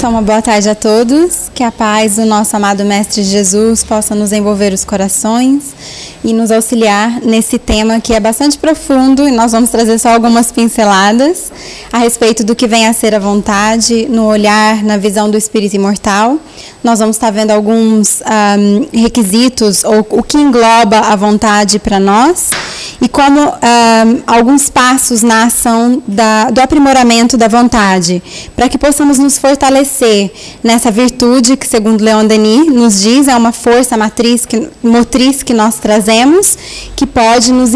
Então, uma boa tarde a todos. Que a paz do nosso amado Mestre Jesus possa nos envolver os corações e nos auxiliar nesse tema que é bastante profundo, e nós vamos trazer só algumas pinceladas a respeito do que vem a ser a vontade, no olhar, na visão do espírito imortal. Nós vamos estar vendo alguns requisitos, ou o que engloba a vontade para nós, e como alguns passos na ação do aprimoramento da vontade, para que possamos nos fortalecer nessa virtude que, segundo Leon Denis, nos diz, é uma força motriz que nós trazemos, que pode nos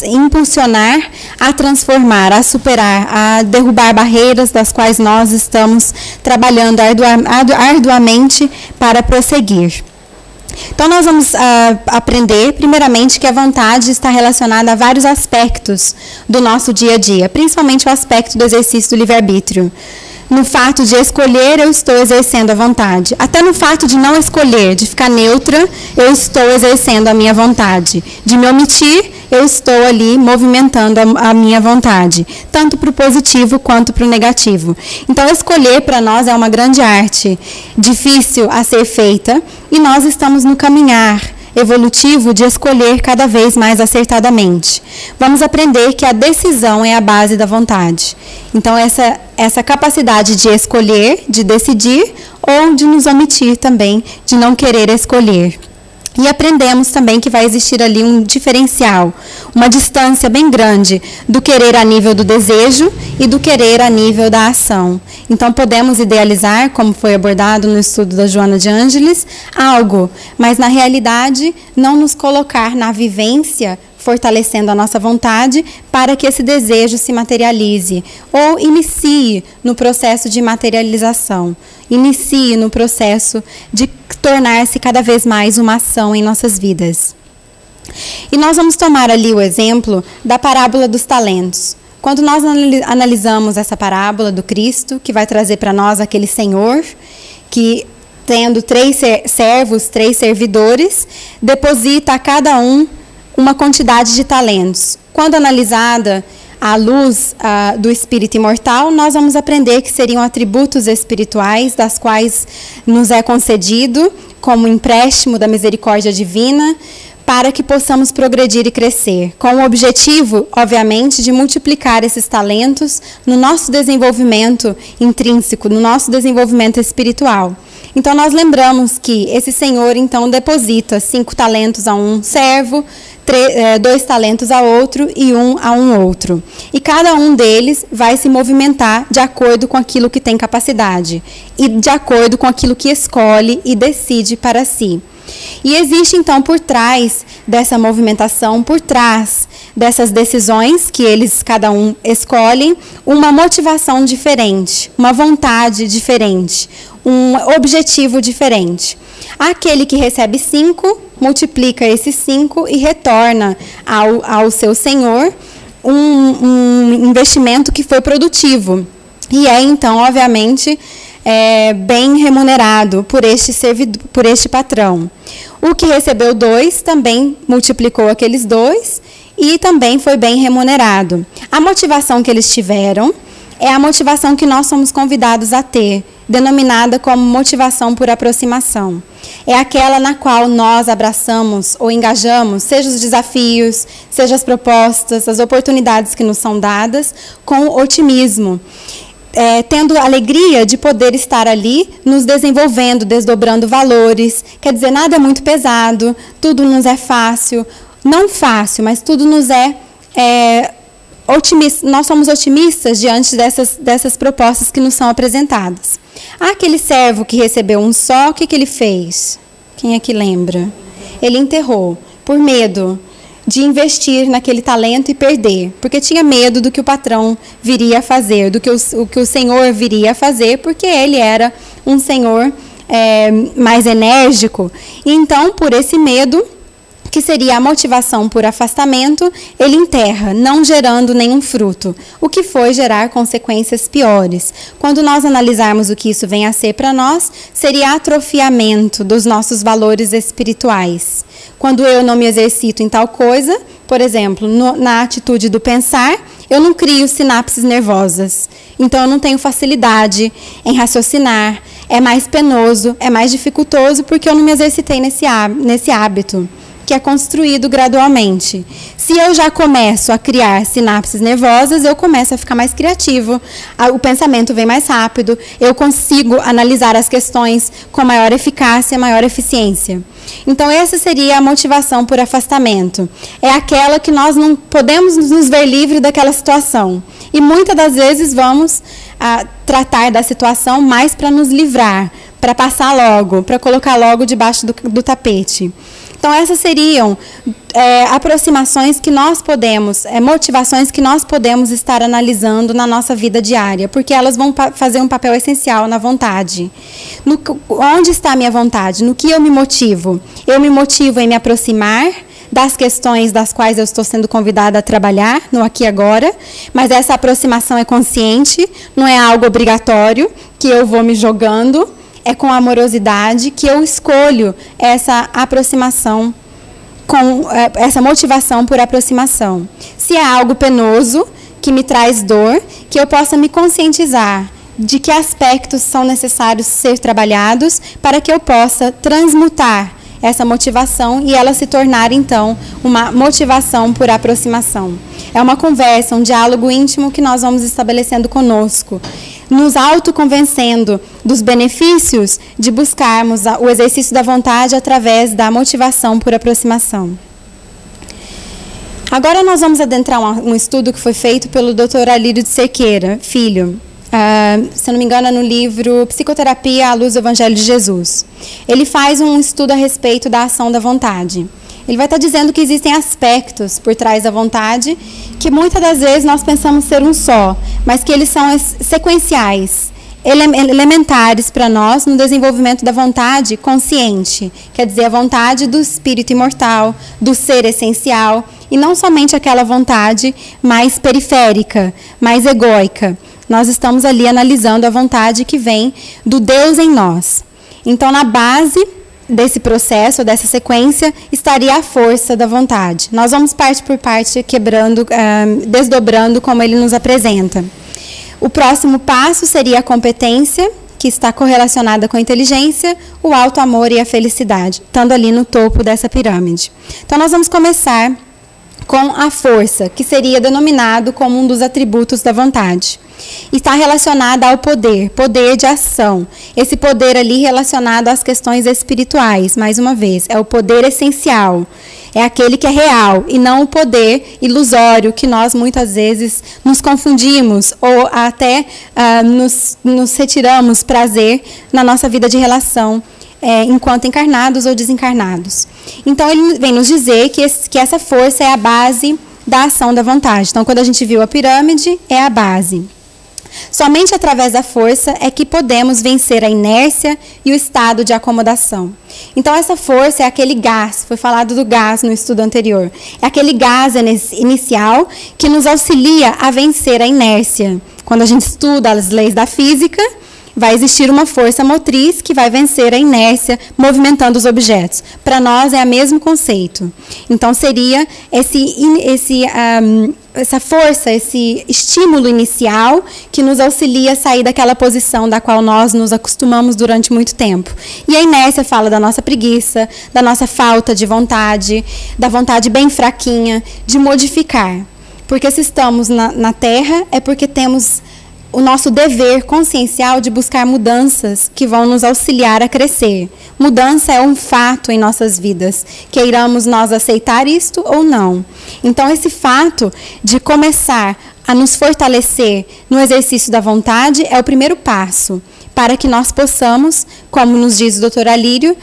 impulsionar a transformar, a superar, a derrubar barreiras das quais nós estamos trabalhando arduamente para prosseguir. Então, nós vamos aprender, primeiramente, que a vontade está relacionada a vários aspectos do nosso dia a dia, principalmente o aspecto do exercício do livre-arbítrio. No fato de escolher, eu estou exercendo a vontade. Até no fato de não escolher, de ficar neutra, eu estou exercendo a minha vontade. De me omitir, eu estou ali movimentando a minha vontade, tanto para o positivo quanto para o negativo. Então, escolher para nós é uma grande arte, difícil a ser feita, e nós estamos no caminhar evolutivo de escolher cada vez mais acertadamente. Vamos aprender que a decisão é a base da vontade. Então, essa capacidade de escolher, de decidir, ou de nos omitir também, de não querer escolher. E aprendemos também que vai existir ali um diferencial, uma distância bem grande do querer a nível do desejo e do querer a nível da ação. Então, podemos idealizar, como foi abordado no estudo da Joana de Ângeles, algo, mas na realidade não nos colocar na vivência, fortalecendo a nossa vontade para que esse desejo se materialize ou inicie no processo de materialização, inicie no processo de tornar-se cada vez mais uma ação em nossas vidas. E nós vamos tomar ali o exemplo da parábola dos talentos. Quando nós analisamos essa parábola do Cristo, que vai trazer para nós aquele Senhor que, tendo 3 servos, 3 servidores, deposita a cada um uma quantidade de talentos. Quando analisada à luz do espírito imortal, nós vamos aprender que seriam atributos espirituais, das quais nos é concedido como empréstimo da misericórdia divina, para que possamos progredir e crescer, com o objetivo, obviamente, de multiplicar esses talentos no nosso desenvolvimento intrínseco, no nosso desenvolvimento espiritual. Então, nós lembramos que esse Senhor, então, deposita 5 talentos a um servo, 2 talentos a outro e 1 a um outro. E cada um deles vai se movimentar de acordo com aquilo que tem capacidade e de acordo com aquilo que escolhe e decide para si. E existe, então, por trás dessa movimentação, por trás dessas decisões que eles, cada um, escolhem, uma motivação diferente, uma vontade diferente, um objetivo diferente. Aquele que recebe 5, multiplica esses 5 e retorna ao seu senhor um investimento que foi produtivo. E é, então, obviamente, bem remunerado por este patrão. O que recebeu 2 também multiplicou aqueles 2 e também foi bem remunerado. A motivação que eles tiveram é a motivação que nós somos convidados a ter, denominada como motivação por aproximação. É aquela na qual nós abraçamos ou engajamos, seja os desafios, seja as propostas, as oportunidades que nos são dadas, com otimismo. Tendo a alegria de poder estar ali, nos desenvolvendo, desdobrando valores. Quer dizer, nada é muito pesado, tudo nos é fácil. Não fácil, mas tudo nos é otimista. Nós somos otimistas diante dessas propostas que nos são apresentadas. Aquele servo que recebeu um só, o que ele fez? Quem é que lembra? Ele enterrou, por medo de investir naquele talento e perder, porque tinha medo do que o patrão viria a fazer, do que o senhor viria a fazer, porque ele era um senhor mais enérgico. E então, por esse medo, que seria a motivação por afastamento, ele enterra, não gerando nenhum fruto, o que foi gerar consequências piores. Quando nós analisarmos o que isso vem a ser para nós, seria atrofiamento dos nossos valores espirituais. Quando eu não me exercito em tal coisa, por exemplo, na atitude do pensar, eu não crio sinapses nervosas. Então, eu não tenho facilidade em raciocinar, é mais penoso, é mais dificultoso, porque eu não me exercitei nesse hábito, que é construído gradualmente. Se eu já começo a criar sinapses nervosas, eu começo a ficar mais criativo, o pensamento vem mais rápido, eu consigo analisar as questões com maior eficácia, maior eficiência. Então, essa seria a motivação por afastamento. É aquela que nós não podemos nos ver livre daquela situação. E muitas das vezes vamos tratar da situação mais para nos livrar, para passar logo, para colocar logo debaixo do tapete. Então, essas seriam aproximações que nós podemos, motivações que nós podemos estar analisando na nossa vida diária, porque elas vão fazer um papel essencial na vontade. Onde está a minha vontade? No que eu me motivo? Eu me motivo em me aproximar das questões das quais eu estou sendo convidada a trabalhar, no aqui e agora, mas essa aproximação é consciente, não é algo obrigatório, que eu vou me jogando. É com amorosidade que eu escolho essa aproximação, com essa motivação por aproximação. Se é algo penoso, que me traz dor, que eu possa me conscientizar de que aspectos são necessários ser trabalhados para que eu possa transmutar essa motivação e ela se tornar, então, uma motivação por aproximação. É uma conversa, um diálogo íntimo que nós vamos estabelecendo conosco, nos autoconvencendo dos benefícios de buscarmos o exercício da vontade através da motivação por aproximação. Agora nós vamos adentrar um estudo que foi feito pelo Dr. Alírio de Cerqueira, filho. Se eu não me engano, é no livro Psicoterapia à Luz do Evangelho de Jesus. Ele faz um estudo a respeito da ação da vontade. Ele vai estar dizendo que existem aspectos por trás da vontade que muitas das vezes nós pensamos ser um só, mas que eles são sequenciais, elementares para nós no desenvolvimento da vontade consciente, quer dizer, a vontade do espírito imortal, do ser essencial, e não somente aquela vontade mais periférica, mais egóica. Nós estamos ali analisando a vontade que vem do Deus em nós. Então, na base desse processo, dessa sequência, estaria a força da vontade. Nós vamos parte por parte, quebrando, desdobrando como ele nos apresenta. O próximo passo seria a competência, que está correlacionada com a inteligência, o alto amor e a felicidade, estando ali no topo dessa pirâmide. Então, nós vamos começar com a força, que seria denominado como um dos atributos da vontade. Está relacionada ao poder de ação. Esse poder ali relacionado às questões espirituais, mais uma vez, é o poder essencial. É aquele que é real e não o poder ilusório que nós muitas vezes nos confundimos ou até nos retiramos prazer na nossa vida de relação enquanto encarnados ou desencarnados. Então, ele vem nos dizer que essa força é a base da ação da vontade. Então, quando a gente viu a pirâmide, é a base. Somente através da força é que podemos vencer a inércia e o estado de acomodação. Então, essa força é aquele gás, foi falado do gás no estudo anterior, é aquele gás inicial que nos auxilia a vencer a inércia. Quando a gente estuda as leis da física, vai existir uma força motriz que vai vencer a inércia, movimentando os objetos. Para nós é o mesmo conceito. Então, seria essa força, esse estímulo inicial que nos auxilia a sair daquela posição da qual nós nos acostumamos durante muito tempo. E a inércia fala da nossa preguiça, da nossa falta de vontade, da vontade bem fraquinha, de modificar. Porque se estamos na Terra, é porque temos o nosso dever consciencial de buscar mudanças que vão nos auxiliar a crescer. Mudança é um fato em nossas vidas, queiramos nós aceitar isto ou não. Então, esse fato de começar a nos fortalecer no exercício da vontade é o primeiro passo para que nós possamos, como nos diz o Dr. Alírio,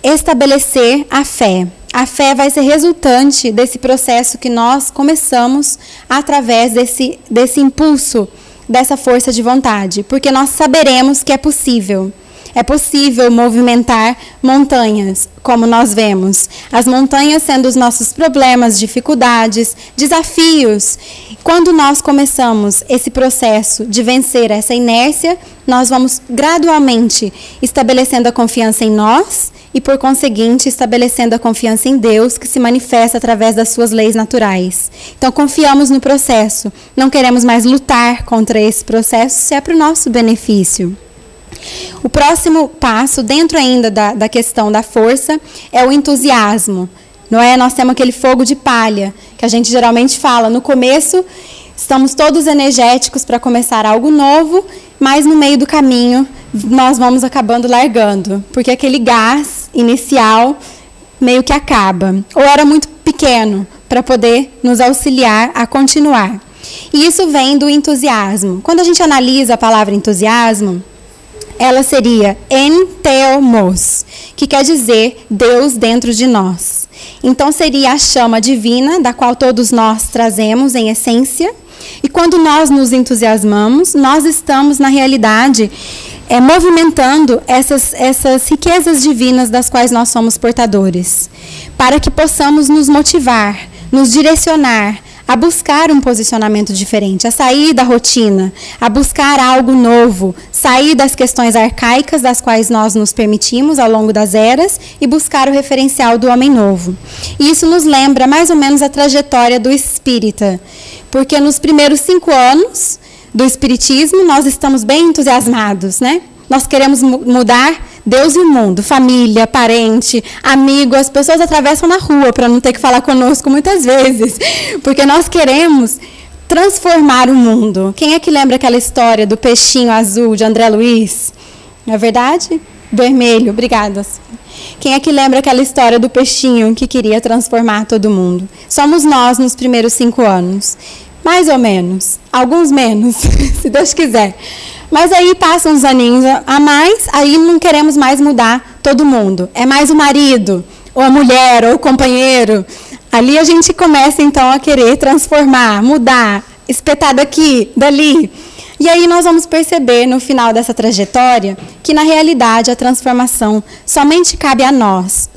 estabelecer a fé. A fé vai ser resultante desse processo que nós começamos através desse impulso, dessa força de vontade, porque nós saberemos que é possível. É possível movimentar montanhas, como nós vemos. As montanhas sendo os nossos problemas, dificuldades, desafios. Quando nós começamos esse processo de vencer essa inércia, nós vamos gradualmente estabelecendo a confiança em nós e, por conseguinte, estabelecendo a confiança em Deus, que se manifesta através das suas leis naturais. Então, confiamos no processo. Não queremos mais lutar contra esse processo, se é para o nosso benefício. O próximo passo, dentro ainda da questão da força, é o entusiasmo. Não é? Nós temos aquele fogo de palha, que a gente geralmente fala. No começo, estamos todos energéticos para começar algo novo, mas no meio do caminho, nós vamos acabando largando, porque aquele gás inicial meio que acaba. Ou era muito pequeno para poder nos auxiliar a continuar. E isso vem do entusiasmo. Quando a gente analisa a palavra entusiasmo, ela seria entheomos, que quer dizer Deus dentro de nós. Então seria a chama divina, da qual todos nós trazemos em essência. E quando nós nos entusiasmamos, nós estamos, na realidade, movimentando essas riquezas divinas das quais nós somos portadores, para que possamos nos motivar, nos direcionar a buscar um posicionamento diferente, a sair da rotina, a buscar algo novo, sair das questões arcaicas das quais nós nos permitimos ao longo das eras e buscar o referencial do homem novo. E isso nos lembra mais ou menos a trajetória do espírita, porque nos primeiros 5 anos do espiritismo nós estamos bem entusiasmados, né? Nós queremos mudar Deus e o mundo, família, parente, amigo. As pessoas atravessam na rua para não ter que falar conosco muitas vezes, porque nós queremos transformar o mundo. Quem é que lembra aquela história do peixinho azul de André Luiz? Não é verdade? Vermelho, obrigada. Quem é que lembra aquela história do peixinho que queria transformar todo mundo? Somos nós nos primeiros 5 anos. Mais ou menos. Alguns menos, se Deus quiser. Mas aí passam uns aninhos a mais, aí não queremos mais mudar todo mundo. É mais o marido, ou a mulher, ou o companheiro. Ali a gente começa, então, a querer transformar, mudar, espetar daqui, dali. E aí nós vamos perceber, no final dessa trajetória, que, na realidade, a transformação somente cabe a nós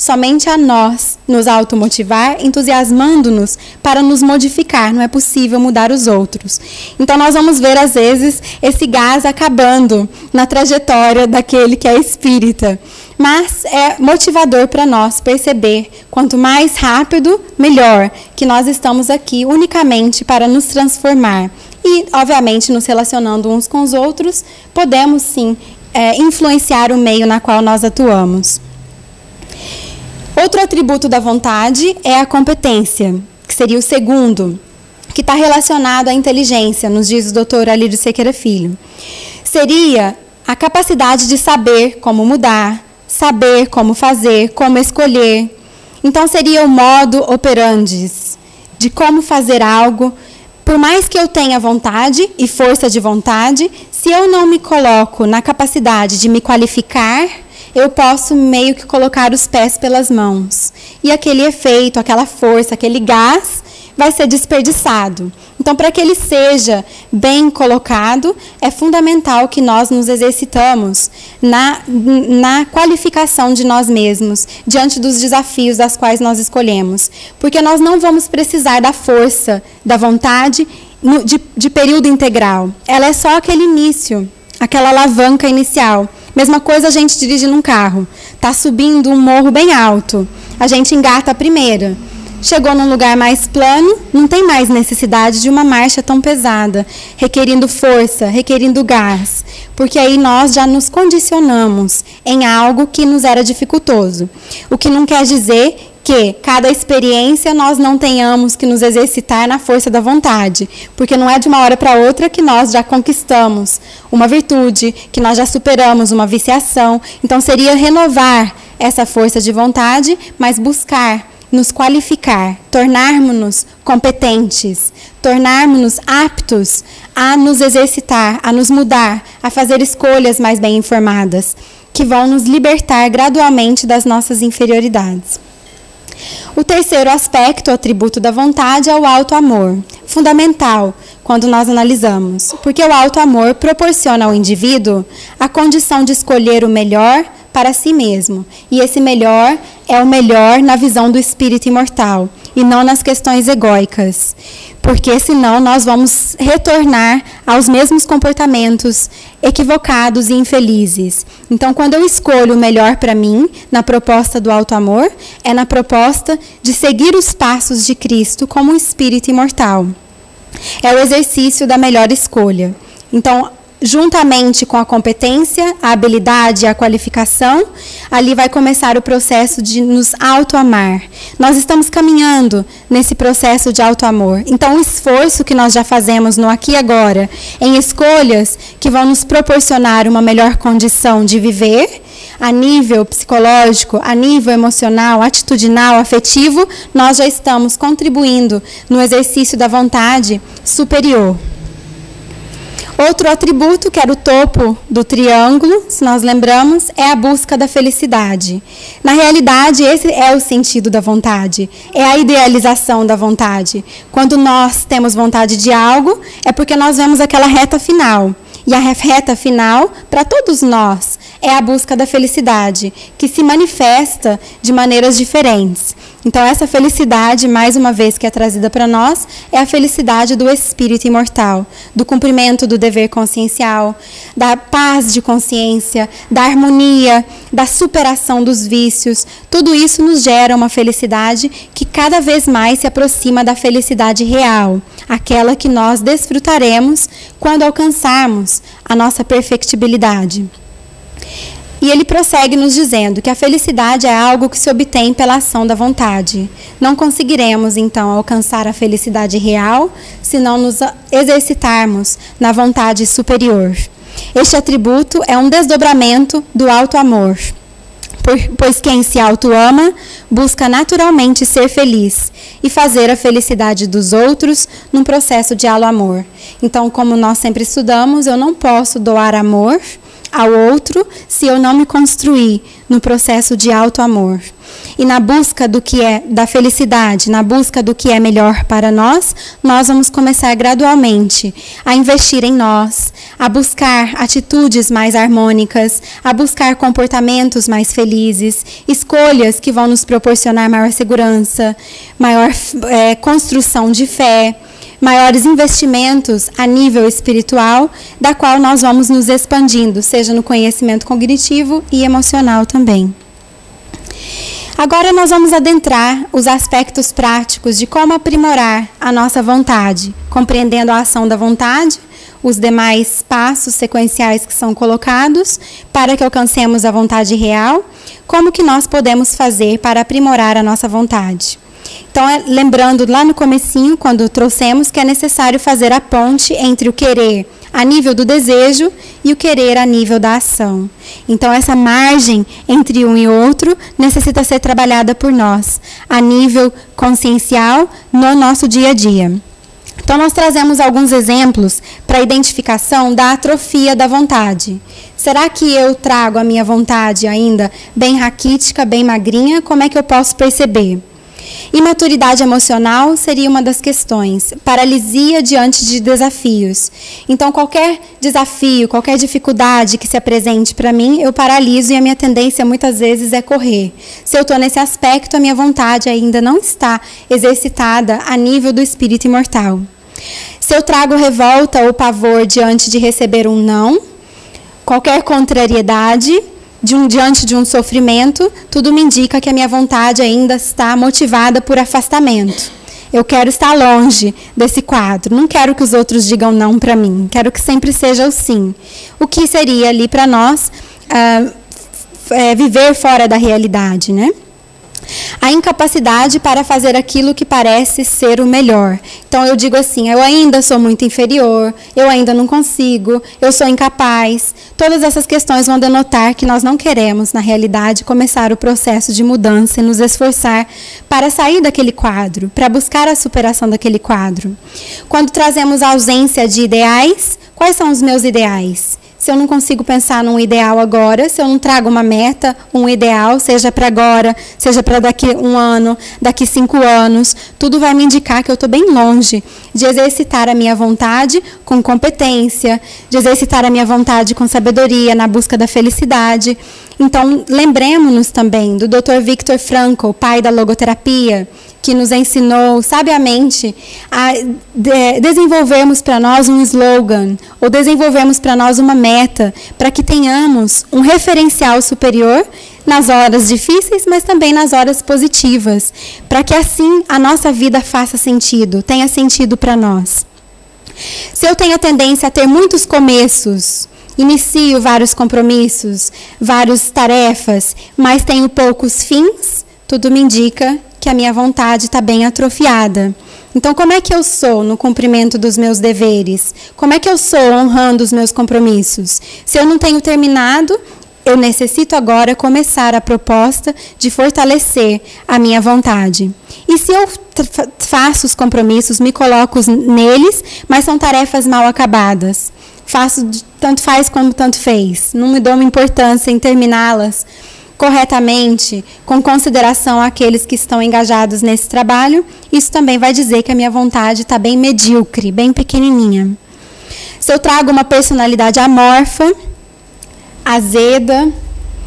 nos automotivar, entusiasmando-nos para nos modificar. Não é possível mudar os outros. Então, nós vamos ver, às vezes, esse gás acabando na trajetória daquele que é espírita. Mas é motivador para nós perceber, quanto mais rápido, melhor, que nós estamos aqui unicamente para nos transformar. E, obviamente, nos relacionando uns com os outros, podemos, sim, influenciar o meio na qual nós atuamos. Outro atributo da vontade é a competência, que seria o segundo, que está relacionado à inteligência, nos diz o Dr. Alírio Sequeira Filho. Seria a capacidade de saber como mudar, saber como fazer, como escolher. Então, seria o modo operandi de como fazer algo. Por mais que eu tenha vontade e força de vontade, se eu não me coloco na capacidade de me qualificar, eu posso meio que colocar os pés pelas mãos. E aquele efeito, aquela força, aquele gás vai ser desperdiçado. Então, para que ele seja bem colocado, é fundamental que nós nos exercitamos na qualificação de nós mesmos, diante dos desafios das quais nós escolhemos. Porque nós não vamos precisar da força, da vontade, de período integral. Ela é só aquele início, aquela alavanca inicial. Mesma coisa a gente dirige num carro. Está subindo um morro bem alto. A gente engata a primeira. Chegou num lugar mais plano, não tem mais necessidade de uma marcha tão pesada, requerindo força, requerindo gás, porque aí nós já nos condicionamos em algo que nos era dificultoso. O que não quer dizer que cada experiência nós não tenhamos que nos exercitar na força da vontade, porque não é de uma hora para outra que nós já conquistamos uma virtude, que nós já superamos uma viciação. Então seria renovar essa força de vontade, mas buscar nos qualificar, tornarmos-nos competentes, tornarmos-nos aptos a nos exercitar, a nos mudar, a fazer escolhas mais bem informadas, que vão nos libertar gradualmente das nossas inferioridades. O terceiro aspecto, o atributo da vontade, é o auto-amor. Fundamental quando nós analisamos, porque o auto-amor proporciona ao indivíduo a condição de escolher o melhor para si mesmo. E esse melhor é o melhor na visão do espírito imortal e não nas questões egóicas. Porque senão nós vamos retornar aos mesmos comportamentos equivocados e infelizes. Então, quando eu escolho o melhor para mim, na proposta do auto-amor, é na proposta de seguir os passos de Cristo como um espírito imortal. É o exercício da melhor escolha. Então, juntamente com a competência, a habilidade e a qualificação, ali vai começar o processo de nos auto-amar. Nós estamos caminhando nesse processo de auto-amor. Então, o esforço que nós já fazemos no aqui e agora, em escolhas que vão nos proporcionar uma melhor condição de viver, a nível psicológico, a nível emocional, atitudinal, afetivo, nós já estamos contribuindo no exercício da vontade superior. Outro atributo, que era o topo do triângulo, se nós lembramos, é a busca da felicidade. Na realidade, esse é o sentido da vontade, é a idealização da vontade. Quando nós temos vontade de algo, é porque nós vemos aquela reta final. E a reta final, para todos nós, é a busca da felicidade, que se manifesta de maneiras diferentes. Então, essa felicidade, mais uma vez, que é trazida para nós, é a felicidade do espírito imortal, do cumprimento do dever consciencial, da paz de consciência, da harmonia, da superação dos vícios. Tudo isso nos gera uma felicidade que cada vez mais se aproxima da felicidade real, aquela que nós desfrutaremos quando alcançarmos a nossa perfectibilidade. E ele prossegue nos dizendo que a felicidade é algo que se obtém pela ação da vontade. Não conseguiremos, então, alcançar a felicidade real se não nos exercitarmos na vontade superior. Este atributo é um desdobramento do auto-amor, pois quem se auto-ama busca naturalmente ser feliz e fazer a felicidade dos outros num processo de alo-amor. Então, como nós sempre estudamos, eu não posso doar amor ao outro se eu não me construir no processo de auto-amor. E na busca do que é da felicidade, na busca do que é melhor para nós, nós vamos começar gradualmente a investir em nós, a buscar atitudes mais harmônicas, a buscar comportamentos mais felizes, escolhas que vão nos proporcionar maior segurança, maior construção de fé, maiores investimentos a nível espiritual, da qual nós vamos nos expandindo, seja no conhecimento cognitivo e emocional também. Agora nós vamos adentrar os aspectos práticos de como aprimorar a nossa vontade, compreendendo a ação da vontade, os demais passos sequenciais que são colocados para que alcancemos a vontade real, como que nós podemos fazer para aprimorar a nossa vontade. Então, lembrando lá no comecinho, quando trouxemos, que é necessário fazer a ponte entre o querer a nível do desejo e o querer a nível da ação. Então, essa margem entre um e outro necessita ser trabalhada por nós, a nível consciencial, no nosso dia a dia. Então, nós trazemos alguns exemplos para a identificação da atrofia da vontade. Será que eu trago a minha vontade ainda bem raquítica, bem magrinha? Como é que eu posso perceber? Imaturidade emocional seria uma das questões. Paralisia diante de desafios. Então, qualquer desafio, qualquer dificuldade que se apresente para mim, eu paraliso e a minha tendência muitas vezes é correr. Se eu estou nesse aspecto, a minha vontade ainda não está exercitada a nível do espírito imortal. Se eu trago revolta ou pavor diante de receber um não, qualquer contrariedade, diante de um sofrimento, tudo me indica que a minha vontade ainda está motivada por afastamento. Eu quero estar longe desse quadro. Não quero que os outros digam não para mim. Quero que sempre seja o sim. O que seria ali para nós viver fora da realidade, né? A incapacidade para fazer aquilo que parece ser o melhor. Então, eu digo assim, eu ainda sou muito inferior, eu ainda não consigo, eu sou incapaz. Todas essas questões vão denotar que nós não queremos, na realidade, começar o processo de mudança e nos esforçar para sair daquele quadro, para buscar a superação daquele quadro. Quando trazemos a ausência de ideais, quais são os meus ideais? se eu não consigo pensar num ideal agora, se eu não trago uma meta, um ideal, seja para agora, seja para daqui 1 ano, daqui 5 anos, tudo vai me indicar que eu estou bem longe de exercitar a minha vontade com competência, de exercitar a minha vontade com sabedoria, na busca da felicidade. Então, lembremos-nos também do Dr. Viktor Frankl, pai da logoterapia, que nos ensinou sabiamente a desenvolvermos para nós um slogan, ou desenvolvermos para nós uma meta, para que tenhamos um referencial superior nas horas difíceis, mas também nas horas positivas, para que assim a nossa vida faça sentido, tenha sentido para nós. Se eu tenho a tendência a ter muitos começos, inicio vários compromissos, várias tarefas, mas tenho poucos fins, tudo me indica que a minha vontade está bem atrofiada. Então, como é que eu sou no cumprimento dos meus deveres? Como é que eu sou honrando os meus compromissos? Se eu não tenho terminado, eu necessito agora começar a proposta de fortalecer a minha vontade. E se eu faço os compromissos, me coloco neles, mas são tarefas mal acabadas. Faço tanto faz como tanto fez. Não me dou uma importância em terminá-las corretamente, com consideração àqueles que estão engajados nesse trabalho, isso também vai dizer que a minha vontade está bem medíocre, bem pequenininha. Se eu trago uma personalidade amorfa, azeda,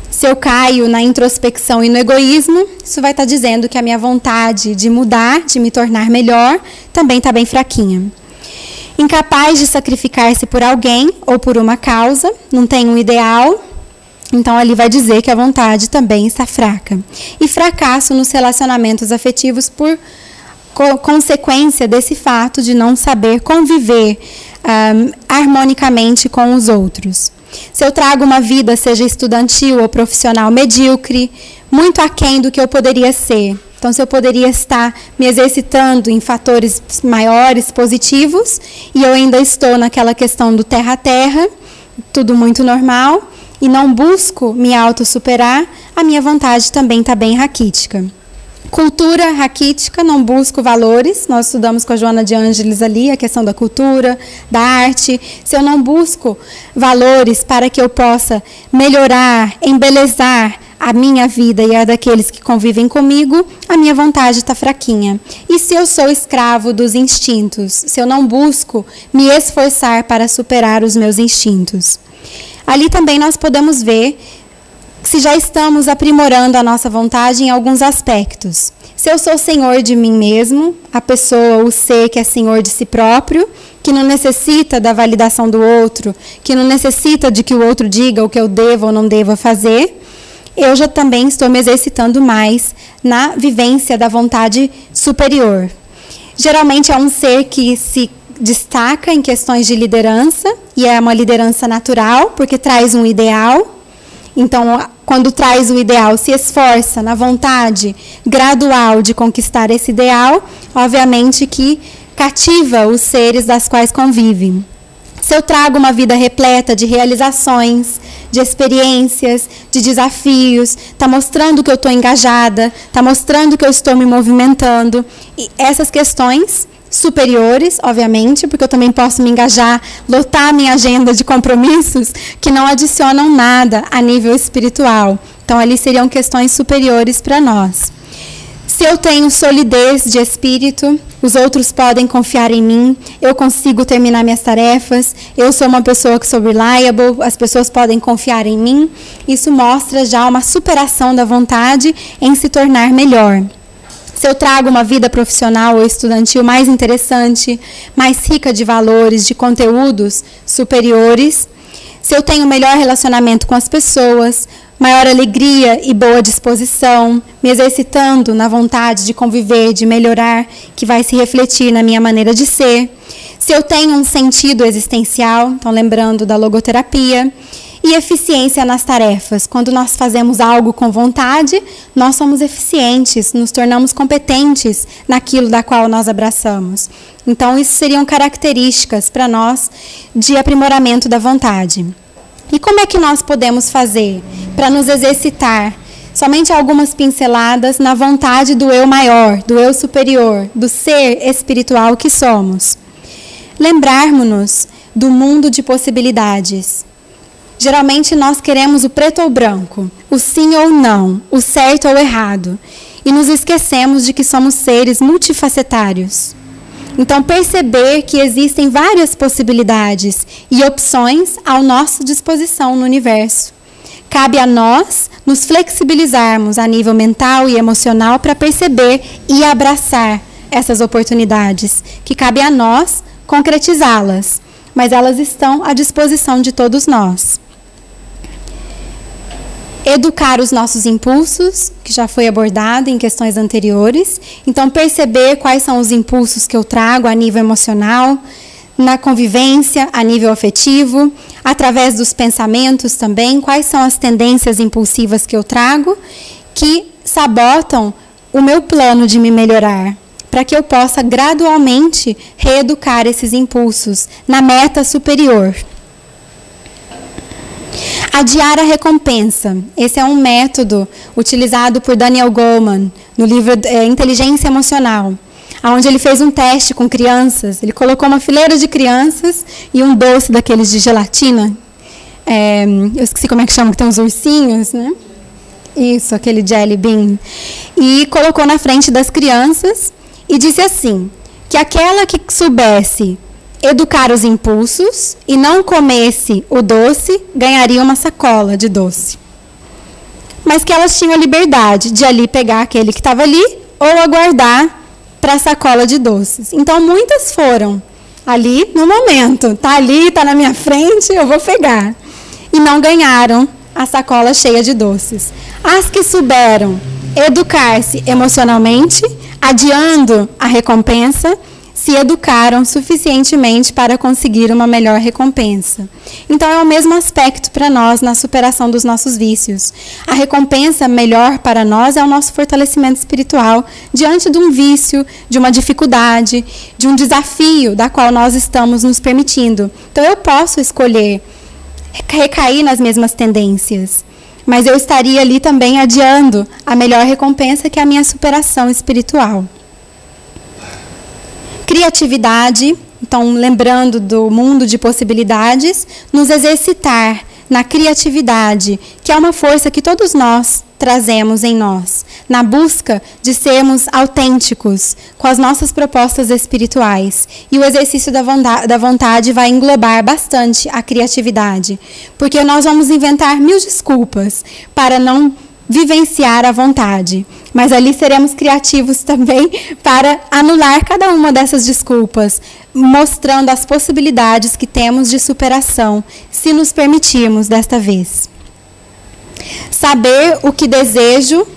se eu caio na introspecção e no egoísmo, isso vai estar dizendo que a minha vontade de mudar, de me tornar melhor, também está bem fraquinha. Incapaz de sacrificar-se por alguém ou por uma causa, não tem um ideal, então, ali vai dizer que a vontade também está fraca. E fracasso nos relacionamentos afetivos por consequência desse fato de não saber conviver harmonicamente com os outros. Se eu trago uma vida, seja estudantil ou profissional, medíocre, muito aquém do que eu poderia ser. Então, se eu poderia estar me exercitando em fatores maiores, positivos, e eu ainda estou naquela questão do terra a terra, tudo muito normal, e não busco me autossuperar, a minha vontade também está bem raquítica. Cultura raquítica, não busco valores. Nós estudamos com a Joana de Ângeles ali a questão da cultura, da arte. Se eu não busco valores para que eu possa melhorar, embelezar a minha vida e a daqueles que convivem comigo, a minha vontade está fraquinha. E se eu sou escravo dos instintos? Se eu não busco me esforçar para superar os meus instintos? Ali também nós podemos ver se já estamos aprimorando a nossa vontade em alguns aspectos. Se eu sou senhor de mim mesmo, a pessoa, o ser que é senhor de si próprio, que não necessita da validação do outro, que não necessita de que o outro diga o que eu devo ou não devo fazer, eu já também estou me exercitando mais na vivência da vontade superior. Geralmente é um ser que se destaca em questões de liderança, e é uma liderança natural, porque traz um ideal. Então, quando traz o ideal, se esforça na vontade gradual de conquistar esse ideal, obviamente que cativa os seres das quais convivem. Se eu trago uma vida repleta de realizações, de experiências, de desafios, está mostrando que eu estou engajada, está mostrando que eu estou me movimentando. E essas questões superiores, obviamente, porque eu também posso me engajar, lotar a minha agenda de compromissos que não adicionam nada a nível espiritual. Então, ali seriam questões superiores para nós. Se eu tenho solidez de espírito, os outros podem confiar em mim, eu consigo terminar minhas tarefas, eu sou uma pessoa que sou reliable, as pessoas podem confiar em mim. Isso mostra já uma superação da vontade em se tornar melhor. Se eu trago uma vida profissional ou estudantil mais interessante, mais rica de valores, de conteúdos superiores, se eu tenho melhor relacionamento com as pessoas, maior alegria e boa disposição, me exercitando na vontade de conviver, de melhorar, que vai se refletir na minha maneira de ser. Se eu tenho um sentido existencial, então lembrando da logoterapia, e eficiência nas tarefas. Quando nós fazemos algo com vontade, nós somos eficientes, nos tornamos competentes naquilo da qual nós abraçamos. Então, isso seriam características para nós de aprimoramento da vontade. E como é que nós podemos fazer para nos exercitar? Somente algumas pinceladas na vontade do eu maior, do eu superior, do ser espiritual que somos. Lembrarmos-nos do mundo de possibilidades. Geralmente nós queremos o preto ou branco, o sim ou não, o certo ou errado. E nos esquecemos de que somos seres multifacetários. Então, perceber que existem várias possibilidades e opções à nossa disposição no universo. Cabe a nós nos flexibilizarmos a nível mental e emocional para perceber e abraçar essas oportunidades, que cabe a nós concretizá-las, mas elas estão à disposição de todos nós. Educar os nossos impulsos, que já foi abordado em questões anteriores. Então, perceber quais são os impulsos que eu trago a nível emocional, na convivência, a nível afetivo, através dos pensamentos também, quais são as tendências impulsivas que eu trago, que sabotam o meu plano de me melhorar, para que eu possa gradualmente reeducar esses impulsos na meta superior. Adiar a recompensa. Esse é um método utilizado por Daniel Goleman no livro Inteligência Emocional, onde ele fez um teste com crianças. Ele colocou uma fileira de crianças e um doce daqueles de gelatina. Eu esqueci como é que chama, que tem uns ursinhos, né? Isso, aquele jelly bean. E colocou na frente das crianças e disse assim, que aquela que soubesse educar os impulsos e não comesse o doce, ganharia uma sacola de doce. Mas que elas tinham a liberdade de ali pegar aquele que estava ali ou aguardar para a sacola de doces. Então, muitas foram ali no momento. Está ali, está na minha frente, eu vou pegar. E não ganharam a sacola cheia de doces. As que souberam educar-se emocionalmente, adiando a recompensa, se educaram suficientemente para conseguir uma melhor recompensa. Então, é o mesmo aspecto para nós na superação dos nossos vícios. A recompensa melhor para nós é o nosso fortalecimento espiritual diante de um vício, de uma dificuldade, de um desafio da qual nós estamos nos permitindo. Então, eu posso escolher recair nas mesmas tendências, mas eu estaria ali também adiando a melhor recompensa, que é a minha superação espiritual. Criatividade, então, lembrando do mundo de possibilidades, nos exercitar na criatividade, que é uma força que todos nós trazemos em nós, na busca de sermos autênticos com as nossas propostas espirituais. E o exercício da vontade vai englobar bastante a criatividade, porque nós vamos inventar 1000 desculpas para não vivenciar a vontade, mas ali seremos criativos também para anular cada uma dessas desculpas, mostrando as possibilidades que temos de superação, se nos permitirmos desta vez. Saber o que desejo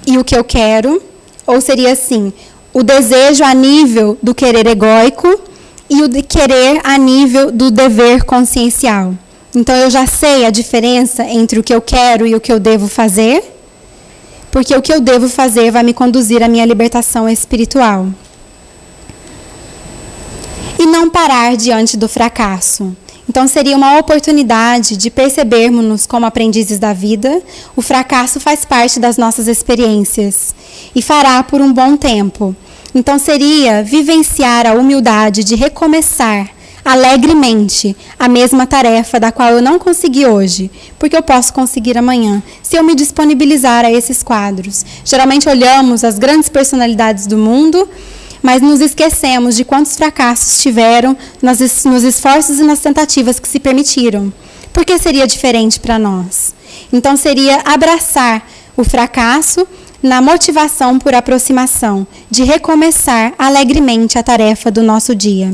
e o que eu quero, ou seria assim, o desejo a nível do querer egóico e o de querer a nível do dever consciencial. Então, eu já sei a diferença entre o que eu quero e o que eu devo fazer, porque o que eu devo fazer vai me conduzir à minha libertação espiritual. E não parar diante do fracasso. Então, seria uma oportunidade de percebermos-nos como aprendizes da vida. O fracasso faz parte das nossas experiências e fará por um bom tempo. Então, seria vivenciar a humildade de recomeçar alegremente a mesma tarefa da qual eu não consegui hoje, porque eu posso conseguir amanhã, se eu me disponibilizar a esses quadros. Geralmente olhamos as grandes personalidades do mundo, mas nos esquecemos de quantos fracassos tiveram nos esforços e nas tentativas que se permitiram. Por que seria diferente para nós? Então, seria abraçar o fracasso na motivação por aproximação, de recomeçar alegremente a tarefa do nosso dia.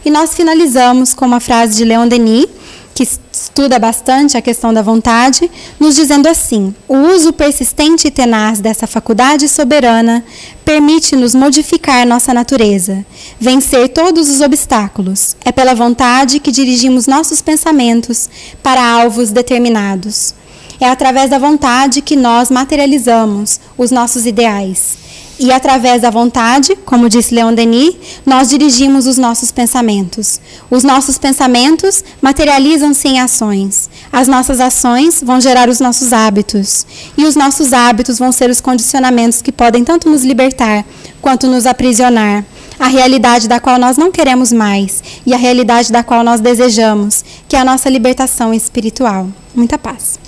E nós finalizamos com uma frase de Leon Denis, que estuda bastante a questão da vontade, nos dizendo assim: o uso persistente e tenaz dessa faculdade soberana permite-nos modificar nossa natureza, vencer todos os obstáculos. É pela vontade que dirigimos nossos pensamentos para alvos determinados. É através da vontade que nós materializamos os nossos ideais. E através da vontade, como disse Leon Denis, nós dirigimos os nossos pensamentos. Os nossos pensamentos materializam-se em ações. As nossas ações vão gerar os nossos hábitos. E os nossos hábitos vão ser os condicionamentos que podem tanto nos libertar quanto nos aprisionar a realidade da qual nós não queremos mais e a realidade da qual nós desejamos, que é a nossa libertação espiritual. Muita paz.